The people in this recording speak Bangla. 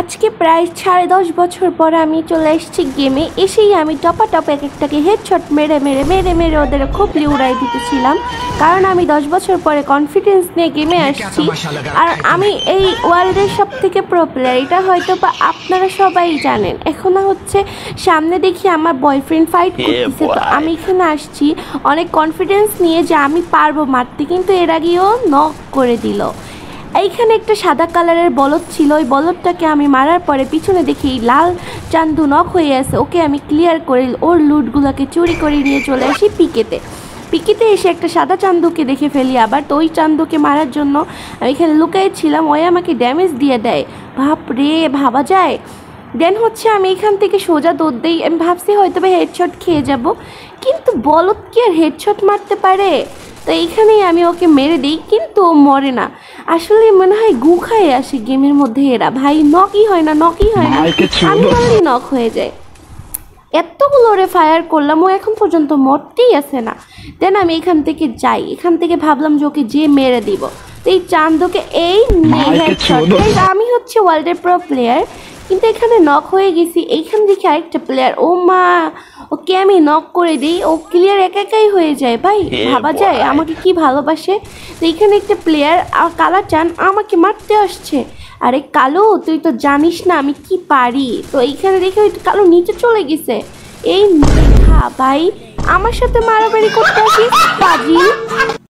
আজকে প্রায় 10.5 বছর পর আমি চলে এসেছি গেমে। এসেই আমি টপাটপ এক একটাকে হেডশট মেরে মেরে মেরে মেরে ওদের খুবলি উড়াই দিতেছিলাম, কারণ আমি 10 বছর পরে কনফিডেন্স নিয়ে গেমে আসছি। আর আমি এই ওয়ার্ল্ডের সব থেকে প্রো প্লেয়ার, এটা হয়তো বা আপনারা সবাই জানেন। এখন হচ্ছে সামনে দেখি আমার বয়ফ্রেন্ড ফাইট করতেছে, তো আমি এখানে আসছি অনেক কনফিডেন্স নিয়ে যে আমি পারবো মারতে, কিন্তু এর আগেও নক করে দিল। এইখানে একটা সাদা কালারের বলদ ছিল, ওই বলদটাকে আমি মারার পরে পিছনে দেখি লাল চান্দু নক হয়ে আছে। ওকে আমি ক্লিয়ার করে ওর লুটগুলোকে চুরি করে নিয়ে চলে আসি পিকেতে এসে একটা সাদা চান্দুকে দেখে ফেলি আবার। তো ওই চান্দুকে মারার জন্য আমি এখানে লুকাইছিলাম, ওই আমাকে ড্যামেজ দিয়ে দেয়। রে ভাবা যায়। দেন হচ্ছে আমি এখান থেকে সোজা দৌড় দিই। আমি ভাবছি হয়তো বা হেডশট খেয়ে যাব, কিন্তু বলদ কি আর হেডশট মারতে পারে? তো এইখানেই আমি ওকে মেরে দিই, কিন্তু ও মরে না। আসলে মনে হয় গু খায় আসে গেমের মধ্যে এরা। ভাই নকই হয় না, আমি বললেই নক হয়ে যায়। এতগুলো ওরে ফায়ার করলাম, ও এখন পর্যন্ত মরতেই আসে না। দেন আমি এখান থেকে যাই, এখান থেকে ভাবলাম যে ওকে যে মেরে দিব। তো এই চান্দুকে এই হেডশট। আমি হচ্ছে ওয়ার্ল্ডের প্রো প্লেয়ার, কিন্তু এখানে নক হয়ে গেছি। এইখান থেকে আরেকটা প্লেয়ার, ও মা, ওকে আমি নক করে দিই, ও ক্লিয়ার একাই হয়ে যায়। ভাই ভাবা যায় আমাকে কি ভালোবাসে। তো এইখানে একটা প্লেয়ার কালা চান আমাকে মারতে আসছে। আরে কালো, তুই তো জানিস না আমি কি পারি। তো এইখানে দেখে ওই কালো নিচে চলে গেছে। এই ভাই আমার সাথে মারামারি করতে আসিস পাজি।